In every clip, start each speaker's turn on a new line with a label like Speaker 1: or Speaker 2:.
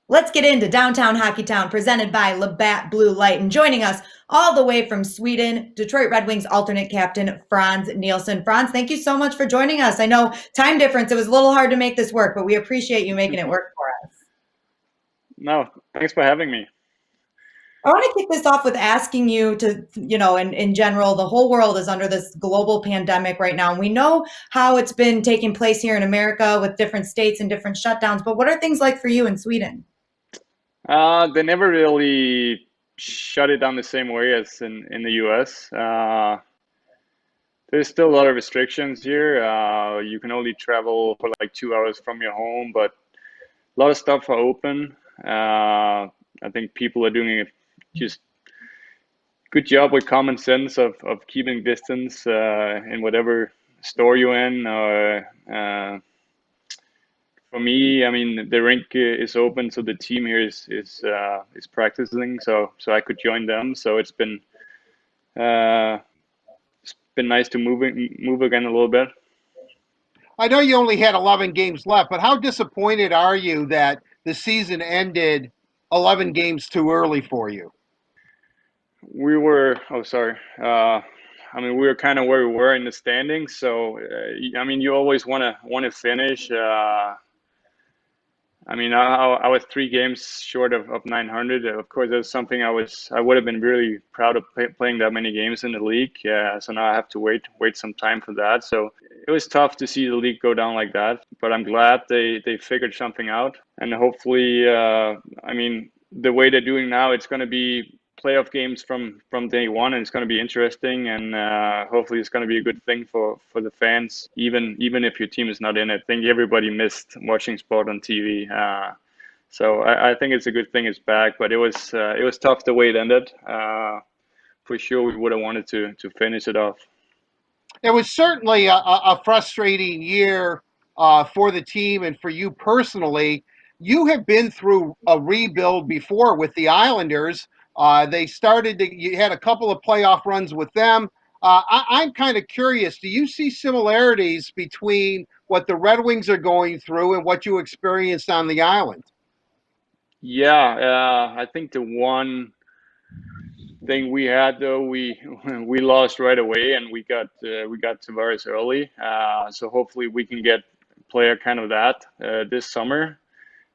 Speaker 1: Let's get into Downtown Hockeytown, presented by Labatt Blue Light. And joining us all the way from Sweden, Detroit Red Wings alternate captain Frans Nielsen. Frans, thank you so much for joining us. I know time difference, it was a little hard to make this work, but we appreciate you making it work for us.
Speaker 2: No, thanks for having me.
Speaker 1: I want to kick this off with asking you to, in general, the whole world is under this global pandemic right now. And we know how it's been taking place here in America with different states and different shutdowns. But what are things like for you in Sweden?
Speaker 2: They never really shut it down the same way as in the US. There's still a lot of restrictions here. You can only travel for like 2 hours from your home, but a lot of stuff are open. I think people are doing a just good job with common sense of keeping distance in whatever store you're in. Or for me, I mean, the rink is open, so the team here is practicing, so I could join them. So uh, it's been nice to move again a little bit.
Speaker 3: I know you only had 11 games left, but how disappointed are you that the season ended 11 games too early for you?
Speaker 2: Oh, sorry. I mean, we were kind of where we were in the standings, so I mean, you always want to finish. I mean, I was 3 games short of 900. Of course, that's something I would have been really proud of playing that many games in the league. Yeah, so now I have to wait some time for that. So it was tough to see the league go down like that. But I'm glad they figured something out, and hopefully, I mean, the way they're doing now, it's going to be playoff games from day one, and it's going to be interesting, and hopefully it's going to be a good thing for the fans, even if your team is not in it. I think everybody missed watching sport on TV, so I think it's a good thing it's back, but it was tough the way it ended. For sure, we would have wanted to finish it off.
Speaker 3: It was certainly a frustrating year for the team and for you personally. You have been through a rebuild before with the Islanders. You had a couple of playoff runs with them. I'm kind of curious. Do you see similarities between what the Red Wings are going through and what you experienced on the island?
Speaker 2: Yeah, I think the one thing we had though we lost right away, and we got Tavares early. So hopefully we can get a player kind of that this summer.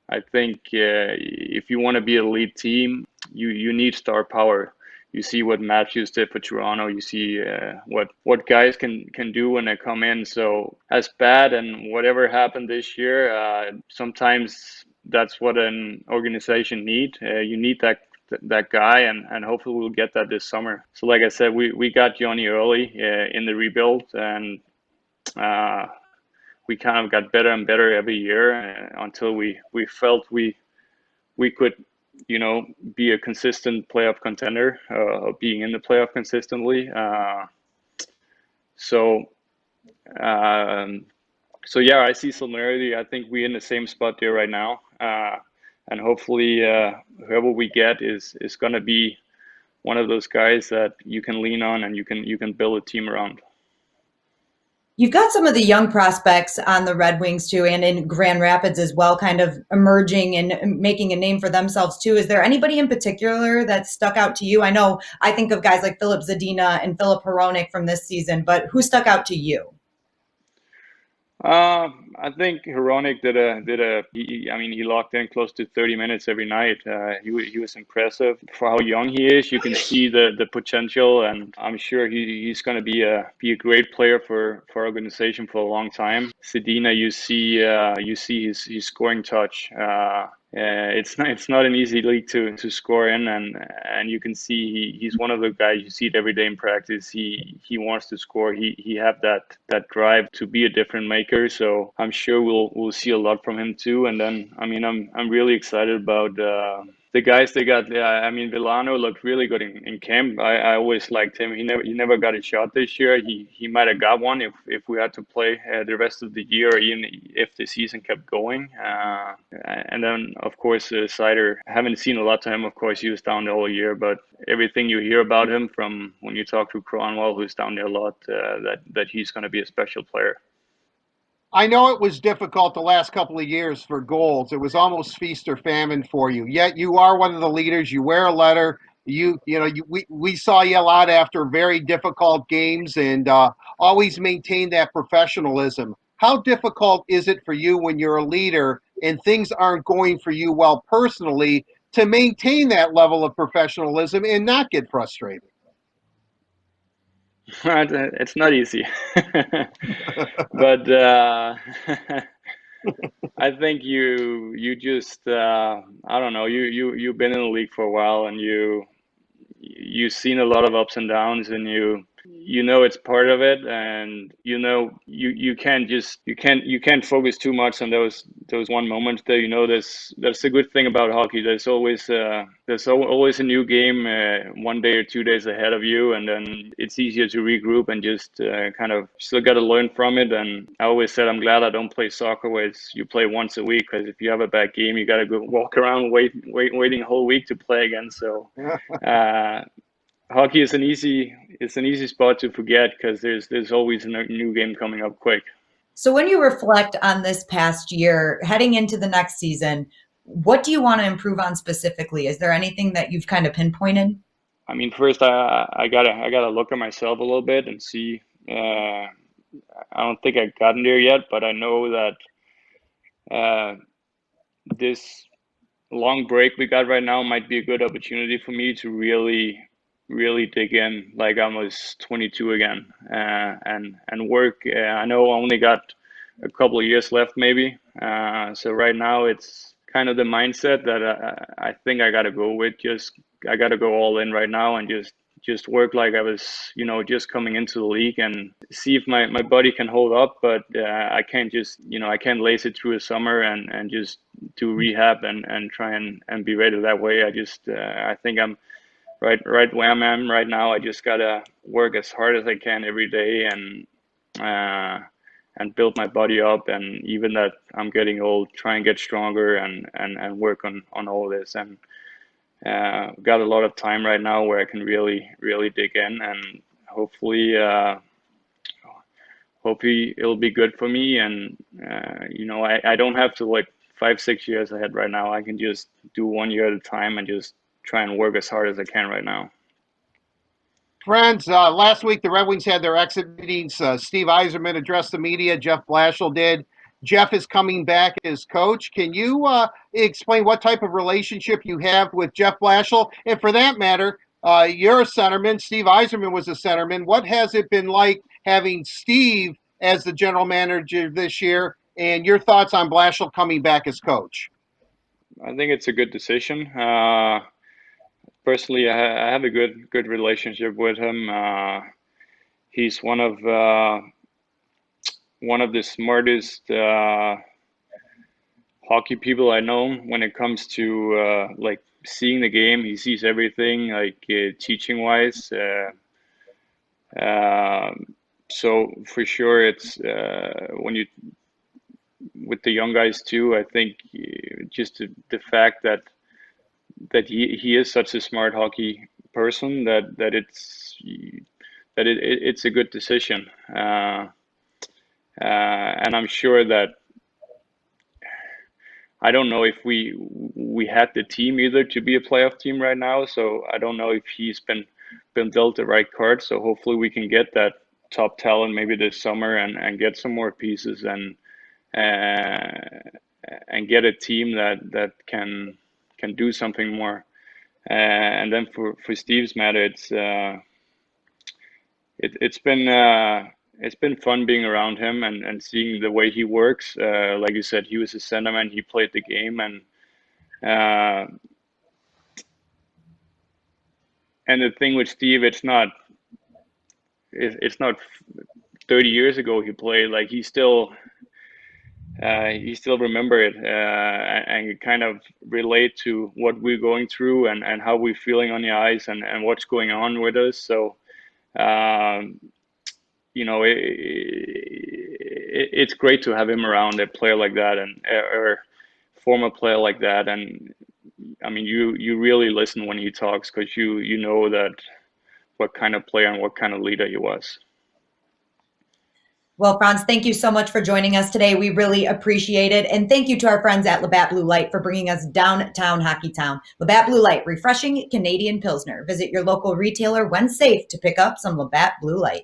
Speaker 2: I think if you want to be a elite team, you need star power. You see what Matthews did for Toronto. You see what guys can do when they come in. So as bad and whatever happened this year, sometimes that's what an organization need. You need that guy, and hopefully we'll get that this summer. So like I said, we got Johnny early in the rebuild, and uh, we kind of got better and better every year until we felt we could, be a consistent playoff contender, being in the playoff consistently. So um, so yeah, I see similarity. I think we're in the same spot there right now, and hopefully whoever we get is going to be one of those guys that you can lean on and you can build a team around.
Speaker 1: You've got some of the young prospects on the Red Wings too, and in Grand Rapids as well, kind of emerging and making a name for themselves too. Is there anybody in particular that stuck out to you? I know I think of guys like Philip Zadina and Philip Hronik from this season, but who stuck out to you?
Speaker 2: I think Hronik I mean, he locked in close to 30 minutes every night. He was impressive for how young he is. You can see the potential, and I'm sure he's going to be a great player for organization for a long time. Sedina, you see his scoring touch. It's not an easy league to score in, and you can see he's one of the guys. You see it every day in practice. He wants to score. He have that drive to be a different maker. So I'm sure we'll see a lot from him too. And then I mean I'm really excited about the guys they got. Yeah, I mean, Villano looked really good in camp. I always liked him. He never got a shot this year. He might have got one if we had to play the rest of the year, or even if the season kept going. And then of course Sider. Haven't seen a lot to him. Of course, he was down there all year, but everything you hear about him from when you talk to Cronwell, who's down there a lot, that he's going to be a special player.
Speaker 3: I know it was difficult the last couple of years for goals. It was almost feast or famine for you. Yet you are one of the leaders. You wear a letter. We saw you a lot after very difficult games and always maintain that professionalism. How difficult is it for you when you're a leader and things aren't going for you well personally to maintain that level of professionalism and not get frustrated?
Speaker 2: It's not easy, but I think you just I don't know, you've been in the league for a while, and you've seen a lot of ups and downs, and you know it's part of it, and you know you can't just you can't focus too much on those one moments there. You know, that's a good thing about hockey. There's always a new game 1 day or 2 days ahead of you, and then it's easier to regroup and just kind of still got to learn from it. And I always said I'm glad I don't play soccer where you play once a week, because if you have a bad game, you got to go walk around waiting a whole week to play again. So uh, hockey is an easy spot to forget, because there's always a new game coming up quick.
Speaker 1: So when you reflect on this past year, heading into the next season, what do you want to improve on specifically? Is there anything that you've kind of pinpointed?
Speaker 2: I mean, first I gotta look at myself a little bit and see. I don't think I've gotten there yet, but I know that uh, this long break we got right now might be a good opportunity for me to really dig in like I was 22 again, and work. I know I only got a couple of years left maybe. So right now it's kind of the mindset that I think I got to go with. Just I got to go all in right now and just work like I was, just coming into the league, and see if my body can hold up. But I can't just, I can't lace it through a summer and just do rehab and try and be ready that way. I think I'm right where I'm at right now. I just gotta work as hard as I can every day, uh, and build my body up. And even that I'm getting old, try and get stronger and work on all this. And got a lot of time right now where I can really dig in, and hopefully it'll be good for me. And I don't have to like 5 6 years ahead right now. I can just do 1 year at a time and just try and work as hard as I can right now.
Speaker 3: Friends, last week the Red Wings had their exit meetings. Steve Yzerman addressed the media. Jeff Blashill did. Jeff is coming back as coach. Can you explain what type of relationship you have with Jeff Blashill? And for that matter, you're a centerman. Steve Yzerman was a centerman. What has it been like having Steve as the general manager this year? And your thoughts on Blashill coming back as coach?
Speaker 2: I think it's a good decision. Personally, I have a good relationship with him. He's one of the smartest hockey people I know when it comes to like seeing the game. He sees everything, like teaching wise. So for sure, it's when you with the young guys too. I think just the fact that he is such a smart hockey person, that it's a good decision. And I'm sure that I don't know if we had the team either to be a playoff team right now. So I don't know if he's been dealt the right card. So hopefully we can get that top talent maybe this summer and get some more pieces uh, and get a team that can do something more. And then for Steve's matter, it's been fun being around him and seeing the way he works. Like you said, he was a centerman. He played the game, uh, and the thing with Steve, it's not 30 years ago he played. Like he still remember it, and kind of relate to what we're going through and how we're feeling on the ice and what's going on with us. So um, it's great to have him around, a player like that, and or former player like that. And I mean, you really listen when he talks, because you know that what kind of player and what kind of leader he was.
Speaker 1: Well, Frans, thank you so much for joining us today. We really appreciate it. And thank you to our friends at Labatt Blue Light for bringing us Downtown Hockeytown. Labatt Blue Light, refreshing Canadian Pilsner. Visit your local retailer when safe to pick up some Labatt Blue Light.